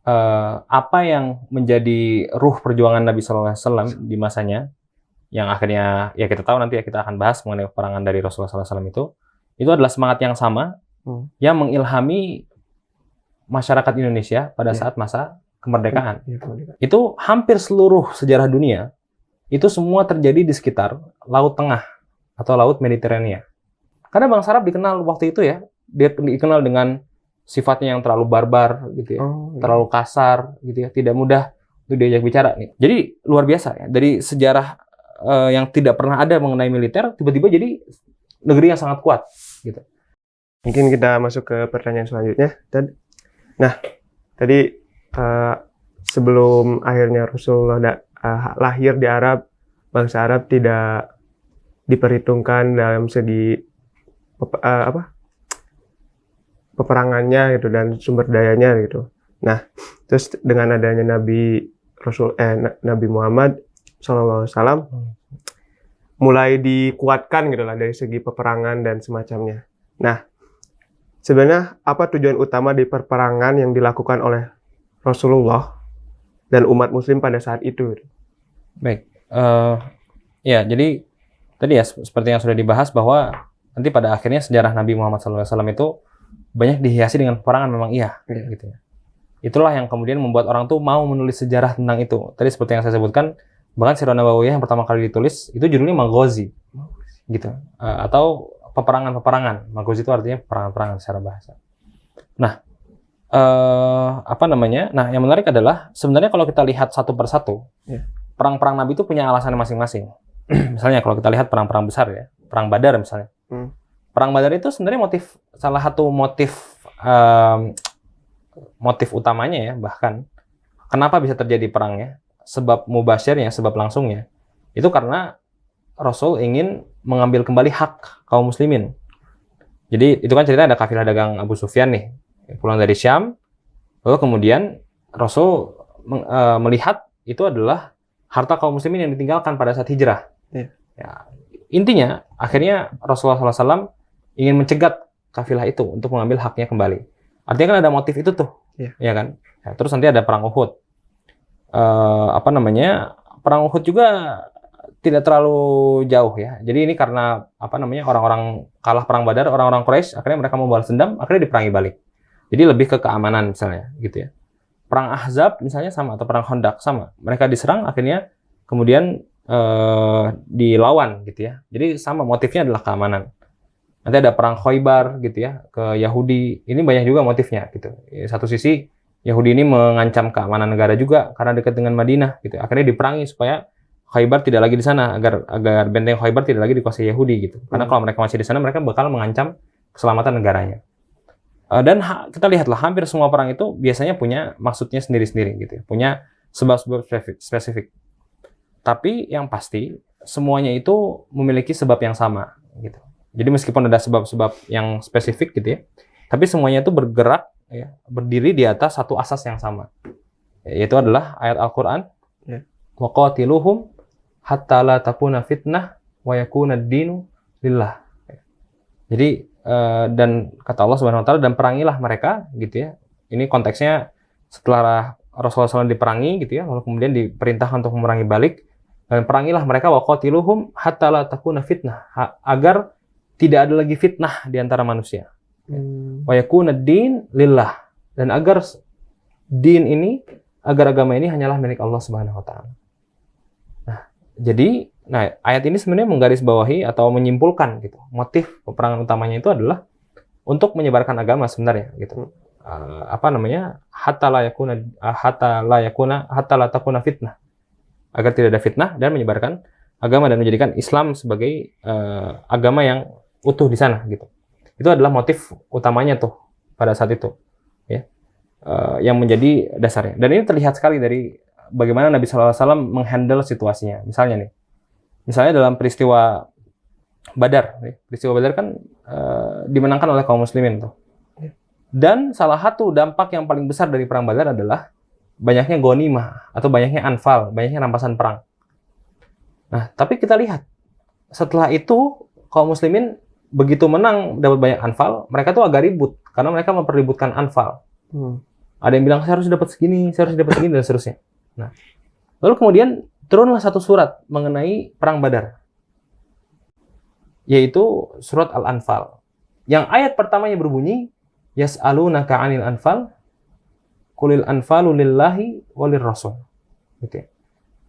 apa yang menjadi ruh perjuangan Nabi Sallallahu Alaihi Wasallam di masanya, yang akhirnya ya kita tahu nanti ya kita akan bahas mengenai peperangan dari Rasulullah Sallallahu Alaihi Wasallam itu adalah semangat yang sama yang mengilhami masyarakat Indonesia pada saat masa kemerdekaan. Itu hampir seluruh sejarah dunia itu semua terjadi di sekitar Laut Tengah atau Laut Mediterania. Karena bangsa Arab dikenal waktu itu ya, dia dikenal dengan sifatnya yang terlalu barbar gitu ya, terlalu kasar gitu ya, tidak mudah untuk diajak bicara nih. Jadi luar biasa ya, dari sejarah yang tidak pernah ada mengenai militer, tiba-tiba jadi negeri yang sangat kuat gitu. Mungkin kita masuk ke pertanyaan selanjutnya. Nah, tadi sebelum akhirnya Rasulullah lahir di Arab, bangsa Arab tidak diperhitungkan dalam segi peperangannya gitu dan sumber dayanya gitu. Nah, terus dengan adanya Nabi Muhammad SAW mulai dikuatkan gitu lah dari segi peperangan dan semacamnya. Nah, sebenarnya apa tujuan utama di peperangan yang dilakukan oleh Rasulullah dan umat Muslim pada saat itu? Baik, ya jadi tadi ya seperti yang sudah dibahas bahwa nanti pada akhirnya sejarah Nabi Muhammad SAW itu banyak dihiasi dengan peperangan, memang iya gitu ya. Itulah yang kemudian membuat orang tuh mau menulis sejarah tentang itu. Tadi seperti yang saya sebutkan, bahkan Sirah Nabawiyah yang pertama kali ditulis itu judulnya Maghazi gitu, atau peperangan-peperangan. Maghazi itu artinya peperangan-peperangan secara bahasa. Nah, Nah, yang menarik adalah sebenarnya kalau kita lihat satu persatu, perang-perang Nabi itu punya alasannya masing-masing. Misalnya kalau kita lihat perang-perang besar ya, perang Badar misalnya. Perang Badar itu sebenarnya salah satu motif utamanya ya, bahkan kenapa bisa terjadi perangnya, sebab mubasyirnya, sebab langsungnya, itu karena Rasul ingin mengambil kembali hak kaum muslimin. Jadi itu kan cerita ada kafilah dagang Abu Sufyan nih, pulang dari Syam, lalu kemudian Rasul melihat itu adalah harta kaum muslimin yang ditinggalkan pada saat hijrah. Ya, intinya akhirnya Rasulullah SAW ingin mencegat kafilah itu untuk mengambil haknya kembali. Artinya kan ada motif itu tuh, ya kan? Ya, terus nanti ada perang Uhud. Perang Uhud juga tidak terlalu jauh ya. Jadi ini karena orang-orang kalah perang Badar, orang-orang Quraisy akhirnya mereka mau balas dendam, akhirnya diperangi balik. Jadi lebih ke keamanan misalnya, gitu ya. Perang Ahzab misalnya sama, atau perang Khandaq sama. Mereka diserang, akhirnya kemudian dilawan gitu ya. Jadi sama, motifnya adalah keamanan. Nanti ada perang Khaybar gitu ya, ke Yahudi. Ini banyak juga motifnya gitu. Satu sisi Yahudi ini mengancam keamanan negara juga karena dekat dengan Madinah gitu. Akhirnya diperangi supaya Khaybar tidak lagi di sana, agar benteng Khaybar tidak lagi dikuasai Yahudi gitu. Karena kalau mereka masih di sana, mereka bakal mengancam keselamatan negaranya. Dan kita lihatlah hampir semua perang itu biasanya punya maksudnya sendiri-sendiri gitu ya. Punya sebab-sebab spesifik. Tapi yang pasti semuanya itu memiliki sebab yang sama gitu. Jadi meskipun ada sebab-sebab yang spesifik gitu ya, tapi semuanya itu bergerak ya, berdiri di atas satu asas yang sama. Yaitu adalah ayat Al-Qur'an, wa qatiluhum hatta la takuna fitnah wa yakuna ad-dinu lillah. Jadi dan kata Allah Subhanahu wa taala, dan perangilah mereka gitu ya. Ini konteksnya setelah Rasulullah SAW diperangi gitu ya, lalu kemudian diperintahkan untuk memerangi balik, dan perangilah mereka wa qatiluhum hatta la takuna fitnah, agar tidak ada lagi fitnah di antara manusia. Wa yakuna ad-din lillah, dan agar din ini, agar agama ini hanyalah milik Allah Subhanahu wa taala. Jadi ayat ini sebenarnya menggarisbawahi atau menyimpulkan gitu. Motif peperangan utamanya itu adalah untuk menyebarkan agama sebenarnya gitu. Hatta la takuna fitnah. Agar tidak ada fitnah, dan menyebarkan agama dan menjadikan Islam sebagai agama yang utuh di sana gitu. Itu adalah motif utamanya tuh pada saat itu ya. Yang menjadi dasarnya. Dan ini terlihat sekali dari bagaimana Nabi SAW menghandle situasinya. Misalnya dalam peristiwa Badar. Peristiwa Badar kan dimenangkan oleh kaum muslimin tuh. Dan salah satu dampak yang paling besar dari perang Badar adalah banyaknya ghanimah atau banyaknya anfal, banyaknya rampasan perang. Nah, tapi kita lihat setelah itu kaum muslimin begitu menang dapat banyak anfal, mereka tuh agak ribut karena mereka memperebutkan anfal. Ada yang bilang saya harus dapat segini, dan seterusnya. Nah, lalu kemudian turunlah satu surat mengenai perang Badar, yaitu surat Al-Anfal. Yang ayat pertamanya berbunyi, Yas'alunaka 'anil anfal, qulil anfalu lillahi walir rasul. Gitu ya.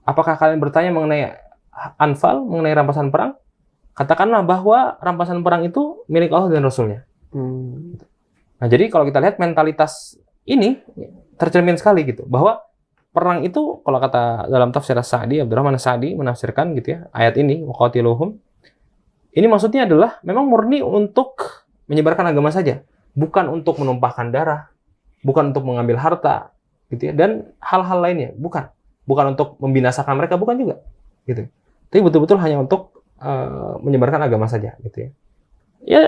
Apakah kalian bertanya mengenai anfal, mengenai rampasan perang? Katakanlah bahwa rampasan perang itu milik Allah dan Rasulnya. Nah, jadi kalau kita lihat mentalitas ini tercermin sekali gitu, bahwa perang itu kalau kata dalam tafsir As-Sa'di, Abdurrahman As-Sa'di menafsirkan gitu ya, ayat ini waqatiluhum. Ini maksudnya adalah memang murni untuk menyebarkan agama saja, bukan untuk menumpahkan darah, bukan untuk mengambil harta gitu ya, dan hal-hal lainnya, bukan untuk membinasakan mereka, bukan juga gitu. Tapi betul-betul hanya untuk menyebarkan agama saja gitu ya. Ya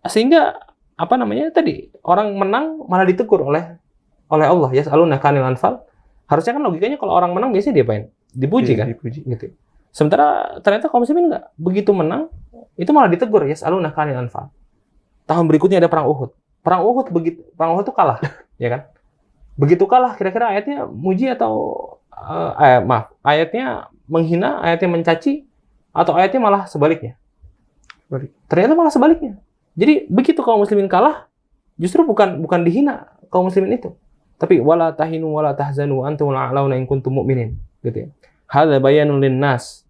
sehingga apa namanya tadi, orang menang malah ditegur oleh Allah, ya yas'alunaka 'anil anfal. Harusnya kan logikanya kalau orang menang biasanya diapain? Dipuji kan? Dipuji. Gitu. Sementara ternyata kaum muslimin enggak. Begitu menang itu malah ditegur, ya yas'alunaka 'anil anfal. Tahun berikutnya ada perang Uhud. Perang Uhud itu kalah, ya kan? Begitu kalah, kira-kira ayatnya muji atau ayatnya menghina, ayatnya mencaci, atau ayatnya malah sebaliknya? Ternyata malah sebaliknya. Jadi begitu kaum muslimin kalah, justru bukan dihina kaum muslimin itu, tapi wala tahinu wala tahzanu antumul a'launa in kuntum mu'minin, gitu ya. Hadza bayanun linnas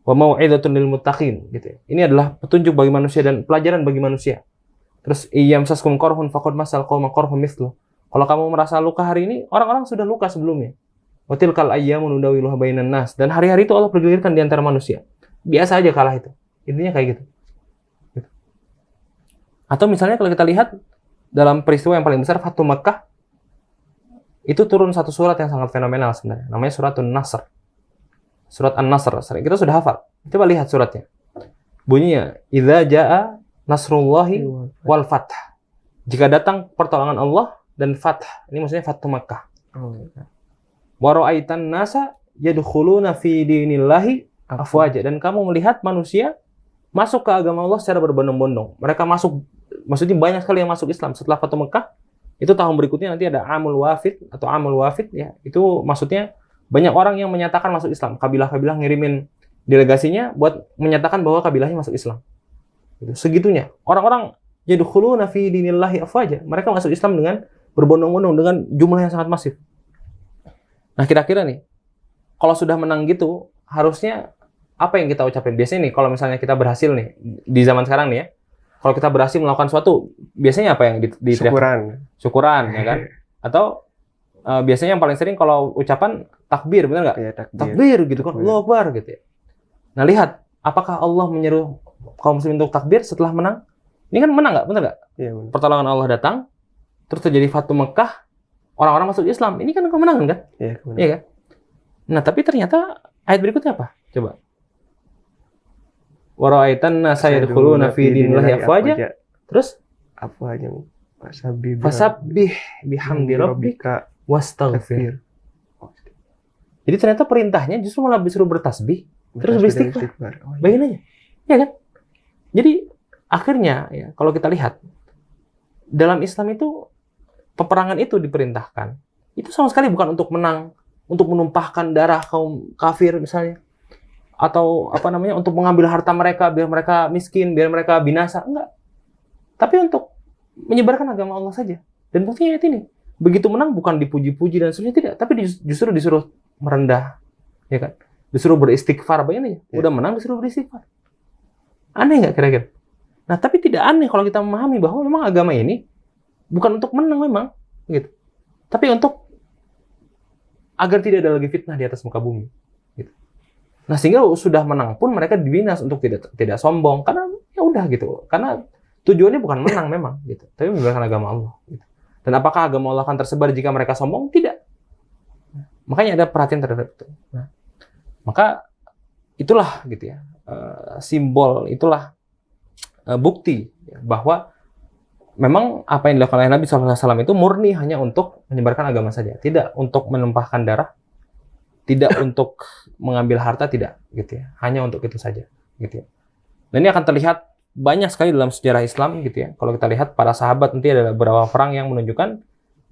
wa mau'izatun lil muttaqin, gitu ya. Ini adalah petunjuk bagi manusia dan pelajaran bagi manusia. Terus iyamsaskum qarhun faqad masal qauma qarhum mithlu. Kalau kamu merasa luka hari ini, orang-orang sudah luka sebelumnya. Wa tilkal ayyamu nudawiluha bainan nas, dan hari-hari itu Allah pergulirkan di antara manusia. Biasa aja kalah itu. Intinya kayak gitu. Atau misalnya kalau kita lihat dalam peristiwa yang paling besar, Fathu Makkah, itu turun satu surat yang sangat fenomenal sebenarnya. Namanya surat An-Nasr. Surat An-Nasr. Kita sudah hafal. Coba lihat suratnya. Bunyinya, Idza jaa nasrullahi wal fath. Jika datang pertolongan Allah dan fath. Ini maksudnya Fathu Makkah. Wa ra'aitan nasa yadkhuluna fi dinillahi afwaja, dan kamu melihat manusia masuk ke agama Allah secara berbondong-bondong. Mereka masuk, maksudnya banyak sekali yang masuk Islam setelah Fathu Mekah. Itu tahun berikutnya nanti ada Amul Wafid atau Amul Wafid ya. Itu maksudnya banyak orang yang menyatakan masuk Islam. Kabilah-kabilah ngirimin delegasinya buat menyatakan bahwa kabilahnya masuk Islam. Gitu. Segitunya. Orang-orang yadkhuluna fi dinillahi afwaja. Mereka masuk Islam dengan berbondong-bondong, dengan jumlah yang sangat masif. Nah, kira-kira nih, kalau sudah menang gitu, harusnya apa yang kita ucapin? Biasanya nih, kalau misalnya kita berhasil nih, di zaman sekarang nih ya, kalau kita berhasil melakukan sesuatu, biasanya apa yang diteriakkan? Syukuran, ya kan? Atau biasanya yang paling sering kalau ucapan takbir, benar nggak? Ya, takbir gitu kan, Allahu Akbar gitu ya. Nah, lihat, apakah Allah menyeru kaum muslimin untuk takbir setelah menang? Ini kan menang nggak? Benar nggak? Ya, benar. Pertolongan Allah datang, terus terjadi Fathu Mekah, orang-orang masuk Islam. Ini kan kemenangan kan? Iya kan? Nah, tapi ternyata ayat berikutnya apa? Coba. Wa ra'aitan nasa yadkhuluna fi dinillahi afwaja. Terus afwaja. Fasabbih bihamdi rabbika wastaghfir. Jadi ternyata perintahnya justru malah disuruh bertasbih, terus beristighfar. Bayangin aja. Ya kan? Jadi akhirnya ya, kalau kita lihat dalam Islam itu peperangan itu diperintahkan. Itu sama sekali bukan untuk menang, untuk menumpahkan darah kaum kafir misalnya, atau apa namanya, untuk mengambil harta mereka biar mereka miskin, biar mereka binasa, enggak. Tapi untuk menyebarkan agama Allah saja. Dan buktinya ayat ini, begitu menang bukan dipuji-puji dan seterusnya, tidak, tapi justru disuruh merendah, ya kan? Disuruh beristighfar, bayangin aja. Udah menang disuruh beristighfar. Aneh nggak kira-kira? Nah, tapi tidak aneh kalau kita memahami bahwa memang agama ini bukan untuk menang memang, gitu. Tapi untuk agar tidak ada lagi fitnah di atas muka bumi. Gitu. Nah, sehingga sudah menang pun mereka dibinas untuk tidak sombong, karena ya udah gitu. Karena tujuannya bukan menang memang, gitu. Tapi menyebarkan agama Allah. Gitu. Dan apakah agama Allah akan tersebar jika mereka sombong? Tidak. Makanya ada perhatian terhadap itu. Nah, maka itulah gitu ya, simbol, itulah bukti ya, bahwa memang apa yang dilakukan oleh Nabi SAW itu murni hanya untuk menyebarkan agama saja, tidak untuk menumpahkan darah, tidak untuk mengambil harta, tidak gitu ya, hanya untuk itu saja gitu ya. Dan ini akan terlihat banyak sekali dalam sejarah Islam gitu ya. Kalau kita lihat para sahabat, nanti ada beberapa perang yang menunjukkan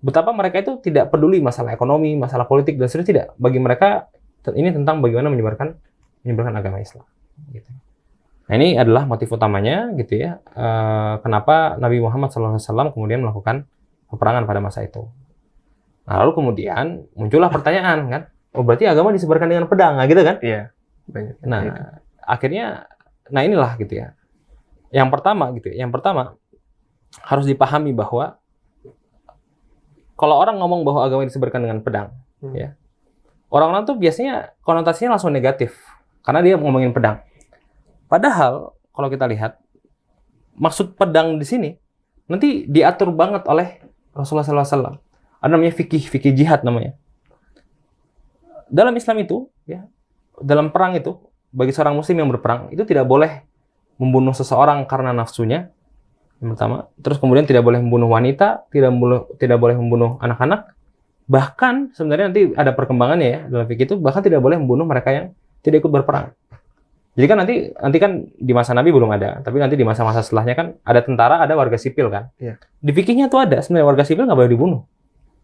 betapa mereka itu tidak peduli masalah ekonomi, masalah politik dan seterusnya, tidak. Bagi mereka ini tentang bagaimana menyebarkan agama Islam. Gitu. Nah ini adalah motif utamanya, gitu ya. Kenapa Nabi Muhammad SAW kemudian melakukan peperangan pada masa itu. Nah, lalu kemudian muncullah pertanyaan kan, oh berarti agama disebarkan dengan pedang, nah, gitu kan? Iya. Banyak. Nah akhirnya, nah inilah gitu ya. Yang pertama harus dipahami bahwa kalau orang ngomong bahwa agama disebarkan dengan pedang, ya, orang-orang tuh biasanya konotasinya langsung negatif karena dia ngomongin pedang. Padahal kalau kita lihat maksud pedang di sini nanti diatur banget oleh Rasulullah SAW. Ada namanya fikih jihad namanya. Dalam Islam itu, ya, dalam perang itu, bagi seorang muslim yang berperang itu tidak boleh membunuh seseorang karena nafsunya, yang pertama. Terus kemudian tidak boleh membunuh wanita, tidak boleh membunuh anak-anak. Bahkan sebenarnya nanti ada perkembangannya ya dalam fikih itu, bahkan tidak boleh membunuh mereka yang tidak ikut berperang. Jadi kan nanti kan di masa Nabi belum ada, tapi nanti di masa-masa setelahnya kan ada tentara, ada warga sipil kan. Iya. Di fikihnya tuh ada sebenarnya warga sipil nggak boleh dibunuh.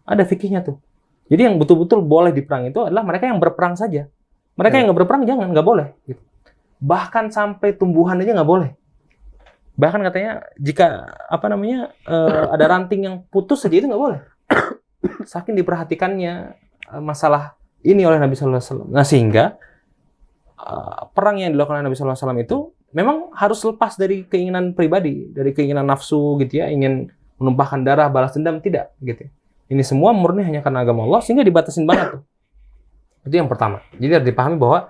Ada fikihnya tuh. Jadi yang betul-betul boleh diperang itu adalah mereka yang berperang saja. Mereka yang nggak berperang jangan, nggak boleh. Gitu. Bahkan sampai tumbuhan aja nggak boleh. Bahkan katanya jika ada ranting yang putus saja itu nggak boleh. Saking diperhatikannya masalah ini oleh Nabi Sallallahu Alaihi Wasallam. Nah sehingga perang yang dilakukan oleh Nabi Sallallahu Alaihi Wasallam itu memang harus lepas dari keinginan pribadi, dari keinginan nafsu gitu ya, ingin menumpahkan darah, balas dendam, tidak gitu. Ini semua murni hanya karena agama Allah sehingga dibatasin banget tuh. Itu yang pertama. Jadi harus dipahami bahwa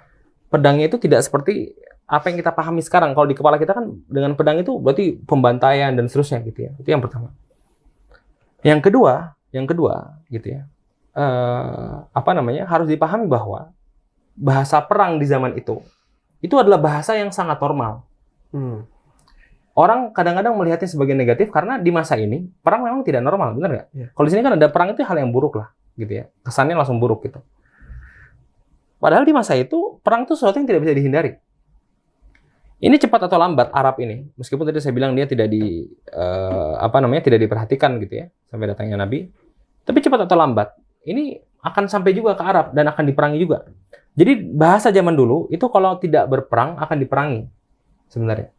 pedangnya itu tidak seperti apa yang kita pahami sekarang. Kalau di kepala kita kan dengan pedang itu berarti pembantaian dan seterusnya gitu ya. Itu yang pertama. Yang kedua gitu ya. Harus dipahami bahwa bahasa perang di zaman itu adalah bahasa yang sangat normal. Orang kadang-kadang melihatnya sebagai negatif karena di masa ini perang memang tidak normal, benar nggak? Yeah. Kalau di sini kan ada perang itu hal yang buruk lah, gitu ya. Kesannya langsung buruk gitu. Padahal di masa itu perang itu sesuatu yang tidak bisa dihindari. Ini cepat atau lambat Arab ini, meskipun tadi saya bilang dia tidak tidak diperhatikan gitu ya sampai datangnya Nabi. Tapi cepat atau lambat ini akan sampai juga ke Arab dan akan diperangi juga. Jadi bahasa zaman dulu itu kalau tidak berperang akan diperangi sebenarnya.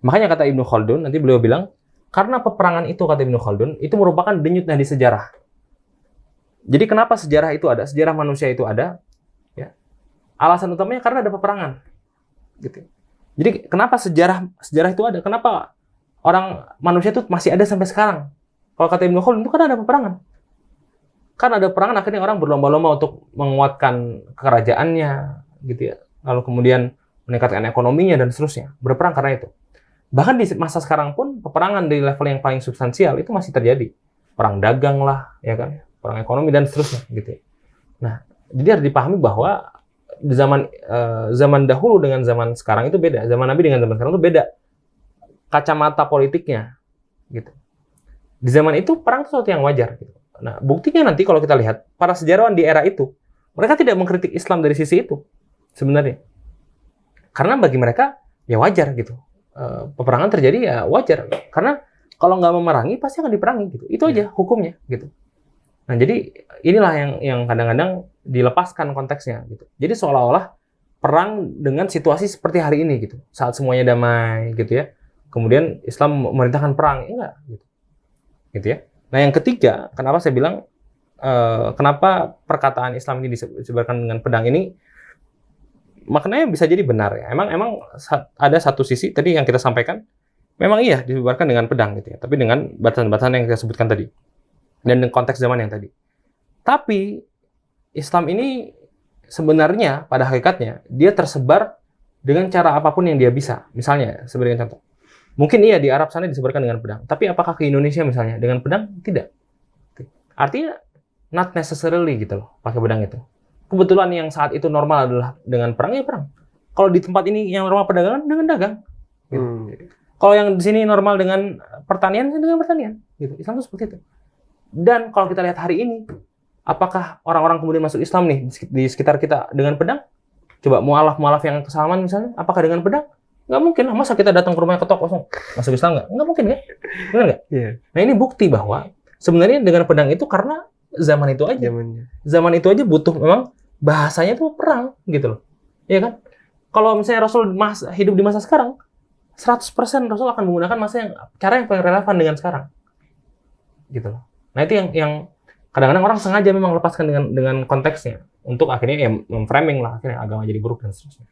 Makanya kata Ibnu Khaldun, nanti beliau bilang, karena peperangan itu, kata Ibnu Khaldun, itu merupakan denyut nadi sejarah. Jadi kenapa sejarah itu ada? Sejarah manusia itu ada. Ya. Alasan utamanya karena ada peperangan. Gitu. Jadi kenapa sejarah itu ada? Kenapa manusia itu masih ada sampai sekarang? Kalau kata Ibnu Khaldun, itu karena ada peperangan. Karena ada peperangan, akhirnya orang berlomba-lomba untuk menguatkan kerajaannya. Gitu ya. Lalu kemudian meningkatkan ekonominya dan seterusnya. Berperang karena itu. Bahkan di masa sekarang pun peperangan di level yang paling substansial itu masih terjadi. Perang dagang lah, ya kan? Perang ekonomi dan seterusnya gitu. Nah, jadi harus dipahami bahwa di zaman dahulu dengan zaman sekarang itu beda. Zaman Nabi dengan zaman sekarang itu beda. Kacamata politiknya gitu. Di zaman itu perang itu sesuatu yang wajar gitu. Nah, buktinya nanti kalau kita lihat para sejarawan di era itu, mereka tidak mengkritik Islam dari sisi itu sebenarnya. Karena bagi mereka ya wajar gitu. Peperangan terjadi ya wajar karena kalau nggak memerangi pasti akan diperangi gitu, itu aja hukumnya gitu. Nah jadi inilah yang kadang-kadang dilepaskan konteksnya gitu. Jadi seolah-olah perang dengan situasi seperti hari ini gitu, saat semuanya damai gitu ya, kemudian Islam memerintahkan perang, enggak gitu ya. Nah yang ketiga, kenapa saya bilang kenapa perkataan Islam ini disebarkan dengan pedang ini maknanya bisa jadi benar ya. Emang ada satu sisi tadi yang kita sampaikan, memang iya disebarkan dengan pedang gitu ya, tapi dengan batasan-batasan yang kita sebutkan tadi dan dengan konteks zaman yang tadi. Tapi Islam ini sebenarnya pada hakikatnya dia tersebar dengan cara apapun yang dia bisa. Misalnya sebagai contoh, mungkin iya di Arab sana disebarkan dengan pedang, tapi apakah ke Indonesia misalnya dengan pedang? Tidak. Artinya not necessarily gitu loh pakai pedang itu. Kebetulan yang saat itu normal adalah dengan perang, ya perang. Kalau di tempat ini yang normal perdagangan, dengan dagang. Gitu. Kalau yang di sini normal dengan pertanian, dengan pertanian. Gitu. Islam itu seperti itu. Dan kalau kita lihat hari ini, apakah orang-orang kemudian masuk Islam nih di sekitar kita dengan pedang? Coba mualaf yang kesalaman misalnya, apakah dengan pedang? Nggak mungkin lah. Masa kita datang ke rumahnya ketok kosong, masuk Islam nggak? Nggak mungkin kan? Benar nggak? Yeah. Nah ini bukti bahwa sebenarnya dengan pedang itu karena zaman itu aja. Zamannya. Zaman itu aja butuh memang bahasanya tuh perang gitu loh. Iya kan? Kalau misalnya Rasul hidup di masa sekarang, 100% Rasul akan menggunakan cara yang paling relevan dengan sekarang. Gitu loh. Nah, itu yang kadang-kadang orang sengaja memang lepaskan dengan konteksnya untuk akhirnya ya memframing lah akhirnya agama jadi buruk dan seterusnya.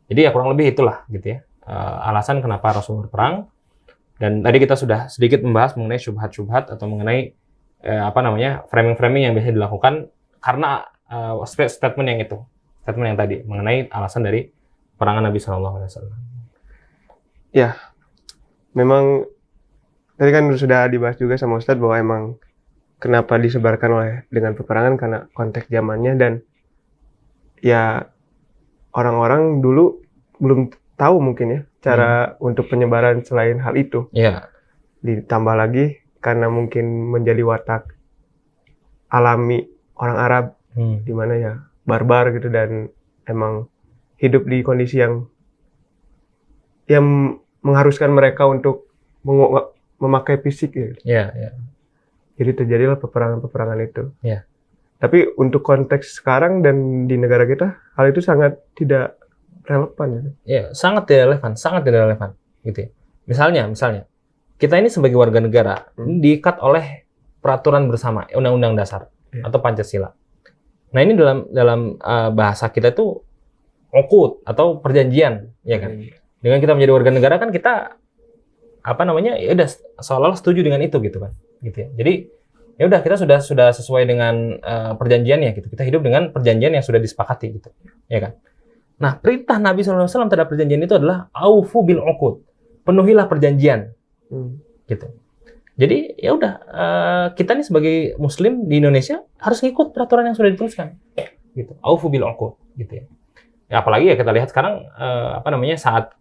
Jadi ya kurang lebih itulah gitu ya. Alasan kenapa Rasul berperang. Dan tadi kita sudah sedikit membahas mengenai syubhat-syubhat atau mengenai framing-framing yang biasa dilakukan karena statement yang tadi mengenai alasan dari perangan Nabi SAW. Ya, memang tadi kan sudah dibahas juga sama Ustadz bahwa emang kenapa disebarkan dengan peperangan karena konteks zamannya, dan ya orang-orang dulu belum tahu mungkin ya cara untuk penyebaran selain hal itu. Iya. Ditambah lagi karena mungkin menjadi watak alami orang Arab di mana ya barbar gitu, dan emang hidup di kondisi yang mengharuskan mereka untuk memakai fisik gitu. Iya, iya. Jadi terjadilah peperangan-peperangan itu. Iya. Tapi untuk konteks sekarang dan di negara kita, hal itu sangat tidak relevan. Gitu. Ya, sangat tidak relevan, gitu ya. Misalnya, kita ini sebagai warga negara diikat oleh peraturan bersama, Undang-Undang Dasar atau Pancasila. Nah, ini dalam bahasa kita itu uqud atau perjanjian, ya kan? Dengan kita menjadi warga negara kan kita ya udah seolah-olah setuju dengan itu gitu kan, gitu ya. Jadi ya udah kita sudah sesuai dengan perjanjiannya gitu. Kita hidup dengan perjanjian yang sudah disepakati gitu, ya kan? Nah, perintah Nabi SAW terhadap perjanjian itu adalah aufu bil uqud. Penuhilah perjanjian. Gitu. Jadi ya udah kita nih sebagai muslim di Indonesia harus ngikut peraturan yang sudah dituliskan. Gitu. Aufu bil uqud gitu ya. Ya apalagi ya kita lihat sekarang saat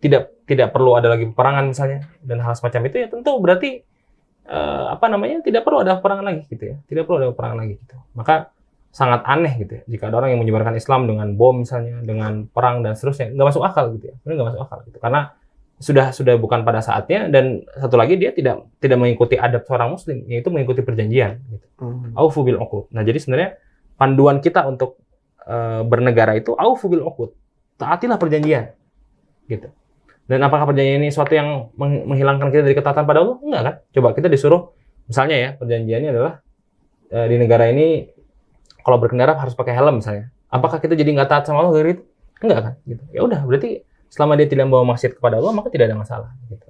tidak perlu ada lagi peperangan misalnya dan hal semacam itu, ya tentu berarti tidak perlu ada peperangan lagi gitu ya. Tidak perlu ada peperangan lagi gitu. Maka sangat aneh gitu ya jika ada orang yang menyebarkan Islam dengan bom misalnya, dengan perang dan seterusnya. Nggak masuk akal gitu ya. Sebenarnya nggak masuk akal gitu. Karena sudah bukan pada saatnya, dan satu lagi dia tidak mengikuti adab seorang muslim, yaitu mengikuti perjanjian gitu. Aufu bil uqud. Nah, jadi sebenarnya panduan kita untuk bernegara itu aufu bil uqud. Taatilah perjanjian. Gitu. Dan apakah perjanjian ini suatu yang menghilangkan kita dari ketaatan pada Allah? Enggak kan? Coba kita disuruh misalnya ya, perjanjiannya adalah di negara ini kalau berkendara harus pakai helm misalnya. Apakah kita jadi nggak taat sama Allah dari itu? Enggak kan? Gitu. Ya udah, berarti selama dia tidak membawa maksiat kepada Allah, maka tidak ada masalah. Gitu.